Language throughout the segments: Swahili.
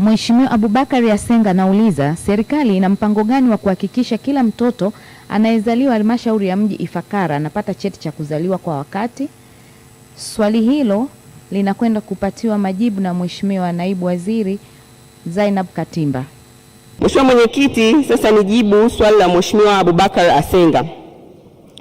Mheshimiwa Abubakar Asenga anauliza serikali ina mpango gani wa kuhakikisha kila mtoto anayezaliwa halmashauri ya mji Ifakara anapata cheti cha kuzaliwa kwa wakati? Swali hilo linakwenda kupatiwa majibu na Mheshimiwa Naibu Waziri Zainab Katimba. Mheshimiwa Mwenyekiti, sasa nijibu swali la Mheshimiwa Abubakar Asenga.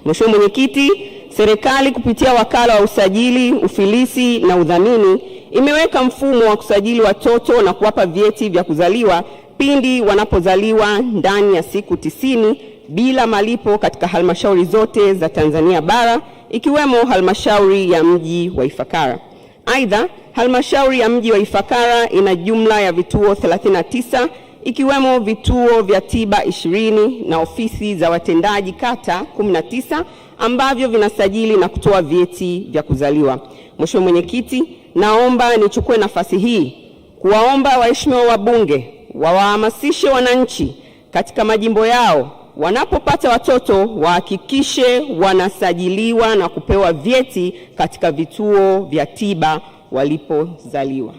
Mheshimiwa Mwenyekiti, serikali kupitia wakala wa usajili, ufilisi na udhamini imeweka mfumo wa kusajili watoto na kuwapa vyeti vya kuzaliwa pindi wanapozaliwa ndani ya siku 90 bila malipo katika halmashauri zote za Tanzania bara ikiwemo halmashauri ya mji wa Ifakara. Aidha, halmashauri ya mji wa Ifakara ina jumla ya vituo 39 ikiwemo vituo vya tiba 20 na ofisi za watendaji kata 19 ambavyo vinasajili na kutoa vyeti vya kuzaliwa. Mheshimiwa Mwenyekiti, naomba nichukue nafasi hii kuwaomba waheshimiwa wabunge wawahamasishe wananchi katika majimbo yao wanapopata watoto wahakikishe wanasajiliwa na kupewa vyeti katika vituo vya tiba walipozaliwa.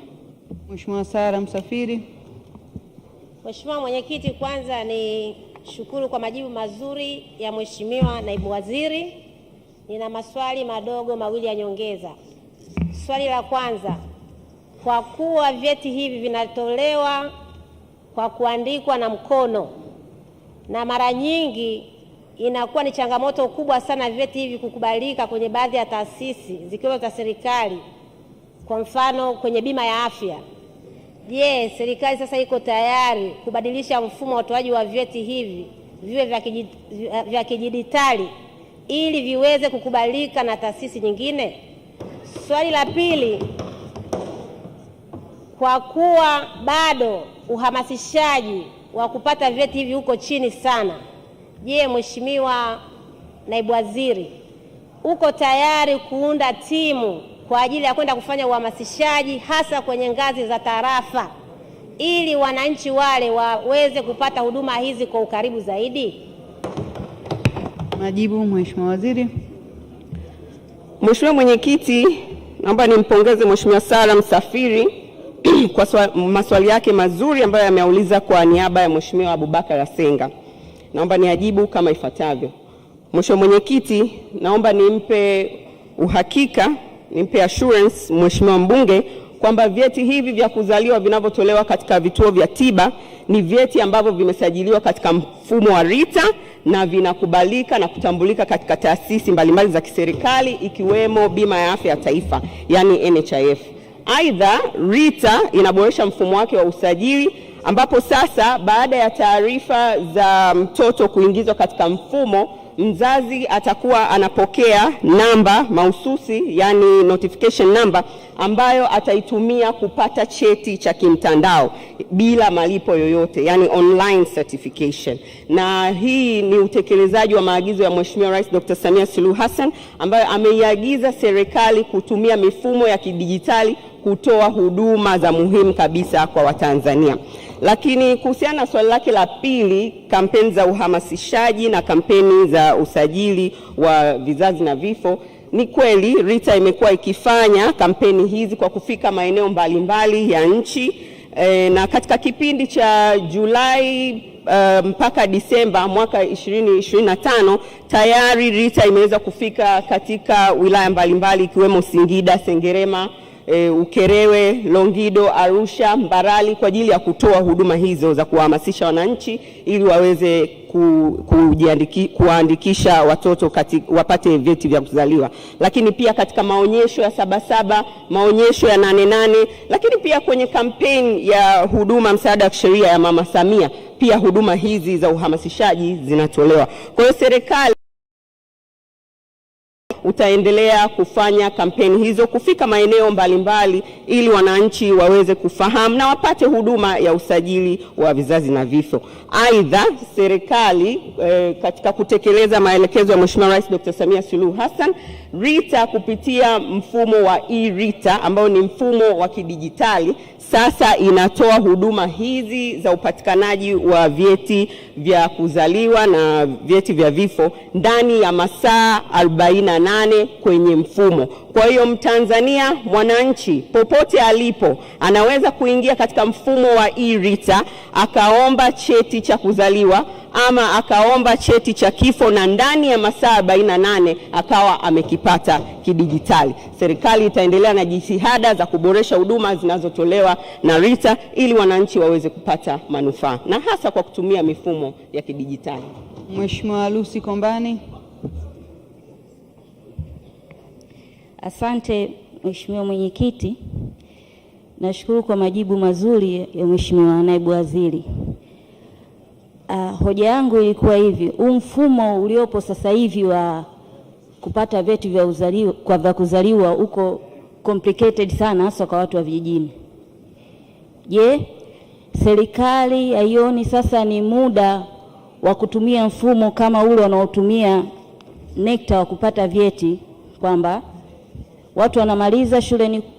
Mheshimiwa Sara Msafiri. Mheshimiwa Mwenyekiti, kwanza ni shukuru kwa majibu mazuri ya Mheshimiwa Naibu Waziri. Nina maswali madogo mawili ya nyongeza. Swali la kwanza, kwa kuwa vyeti hivi vinatolewa kwa kuandikwa na mkono na mara nyingi inakuwa ni changamoto kubwa sana vyeti hivi kukubalika kwenye baadhi ya taasisi zikiwa za serikali, kwa mfano kwenye bima ya afya. Je, serikali sasa iko tayari kubadilisha mfumo wa utoaji wa vyeti hivi viwe vya kidijitali ili viweze kukubalika na taasisi nyingine? Swali la pili, kwa kuwa bado uhamasishaji wa kupata vyeti hivi uko chini sana, je, Mheshimiwa Naibu Waziri, uko tayari kuunda timu kwa ajili ya kwenda kufanya uhamasishaji hasa kwenye ngazi za tarafa ili wananchi wale waweze kupata huduma hizi kwa ukaribu zaidi? Majibu, Mheshimiwa Waziri. Mheshimiwa Mwenyekiti, naomba nimpongeze Mheshimiwa Sara Msafiri kwa maswali yake mazuri ambayo ameuliza kwa niaba ya Mheshimiwa Abubakar Asenga. Naomba niajibu kama ifuatavyo. Mheshimiwa Mwenyekiti, naomba nimpe uhakika, nimpe assurance Mheshimiwa mbunge kwamba vyeti hivi vya kuzaliwa vinavyotolewa katika vituo vya tiba ni vyeti ambavyo vimesajiliwa katika mfumo wa RITA na vinakubalika na kutambulika katika taasisi mbalimbali za kiserikali ikiwemo bima ya afya ya taifa, yani NHIF. Aidha, RITA inaboresha mfumo wake wa usajili ambapo sasa baada ya taarifa za mtoto kuingizwa katika mfumo, mzazi atakuwa anapokea namba mahususi, yani notification number, ambayo ataitumia kupata cheti cha kimtandao bila malipo yoyote, yani online certification. Na hii ni utekelezaji wa maagizo ya Mheshimiwa Rais Dr. Samia Suluhu Hassan ambayo ameiagiza serikali kutumia mifumo ya kidijitali kutoa huduma za muhimu kabisa kwa Watanzania. Lakini kuhusiana na swali lake la pili, kampeni za uhamasishaji na kampeni za usajili wa vizazi na vifo, ni kweli RITA imekuwa ikifanya kampeni hizi kwa kufika maeneo mbalimbali ya nchi na katika kipindi cha Julai mpaka Disemba mwaka 2025 tayari RITA imeweza kufika katika wilaya mbalimbali ikiwemo Singida, Sengerema, Ukerewe, Longido, Arusha, Mbarali kwa ajili ya kutoa huduma hizo za kuhamasisha wananchi ili waweze kuandikisha watoto wapate vyeti vya kuzaliwa. Lakini pia katika maonyesho ya Sabasaba, maonyesho ya 88, lakini pia kwenye kampeni ya huduma msaada wa kisheria ya Mama Samia pia huduma hizi za uhamasishaji zinatolewa. Kwa hiyo serikali utaendelea kufanya kampeni hizo kufika maeneo mbalimbali ili wananchi waweze kufahamu na wapate huduma ya usajili wa vizazi na vifo. Aidha, serikali katika kutekeleza maelekezo ya Mheshimiwa Rais Dr. Samia Suluhu Hassan, RITA kupitia mfumo wa e-RITA ambao ni mfumo wa kidijitali sasa inatoa huduma hizi za upatikanaji wa vyeti vya kuzaliwa na vyeti vya vifo ndani ya masaa 48 18 kwenye mfumo. Kwa hiyo Mtanzania mwananchi popote alipo anaweza kuingia katika mfumo wa e-RITA akaomba cheti cha kuzaliwa ama akaomba cheti cha kifo na ndani ya masaa 48 akawa amekipata kidijitali. Serikali itaendelea na jitihada za kuboresha huduma zinazotolewa na RITA ili wananchi waweze kupata manufaa na hasa kwa kutumia mifumo ya kidijitali. Mheshimiwa Lucy Kombani. Asante Mheshimiwa Mwenyekiti. Nashukuru kwa majibu mazuri ya Mheshimiwa Naibu Waziri. Hoja yangu ilikuwa hivi, mfumo uliopo sasa hivi wa kupata vyeti vya kuzaliwa uko complicated sana hasa kwa watu wa vijijini. Je, serikali haioni sasa ni muda wa kutumia mfumo kama ule wanaotumia NECTA wa kupata vyeti, kwamba watu wanamaliza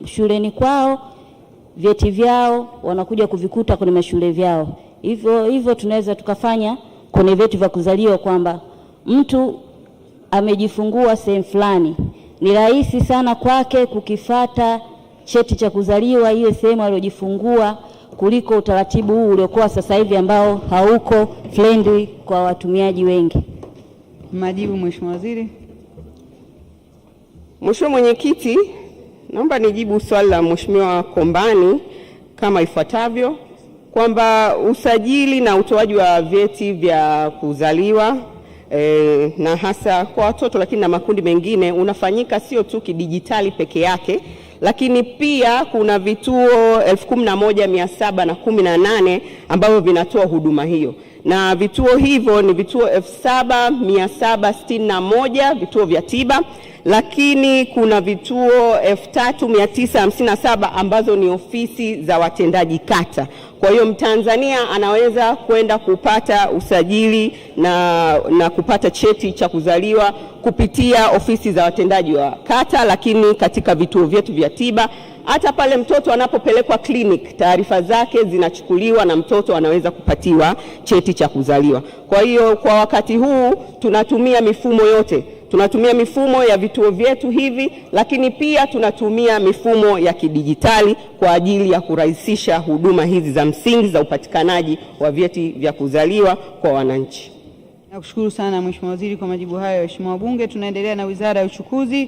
shuleni kwao, vyeti vyao wanakuja kuvikuta kwenye mashule vyao. Hivyo tunaweza tukafanya kwenye vyeti vya kuzaliwa kwamba mtu amejifungua sehemu fulani, ni rahisi sana kwake kukifata cheti cha kuzaliwa ile sehemu aliyojifungua kuliko utaratibu huu uliokuwa sasa hivi ambao hauko friendly kwa watumiaji wengi. Majibu Mheshimiwa Waziri. Mheshimiwa Mwenyekiti, naomba nijibu swali la Mheshimiwa Kombani kama ifuatavyo, kwamba usajili na utoaji wa vyeti vya kuzaliwa na hasa kwa watoto lakini na makundi mengine unafanyika sio tu kidijitali peke yake, lakini pia kuna vituo 11,718 ambavyo vinatoa huduma hiyo, na vituo hivyo ni vituo 7,761 vituo vya tiba, lakini kuna vituo 3,957 ambazo ni ofisi za watendaji kata. Kwa hiyo Mtanzania anaweza kwenda kupata usajili na kupata cheti cha kuzaliwa kupitia ofisi za watendaji wa kata, lakini katika vituo vyetu vya tiba, hata pale mtoto anapopelekwa clinic, taarifa zake zinachukuliwa na mtoto anaweza kupatiwa cheti cha kuzaliwa. Kwa hiyo kwa wakati huu tunatumia mifumo yote. Tunatumia mifumo ya vituo vyetu hivi, lakini pia tunatumia mifumo ya kidijitali kwa ajili ya kurahisisha huduma hizi za msingi za upatikanaji wa vyeti vya kuzaliwa kwa wananchi. Nakushukuru sana Mheshimiwa Waziri kwa majibu hayo. Waheshimiwa wabunge, tunaendelea na Wizara ya Uchukuzi.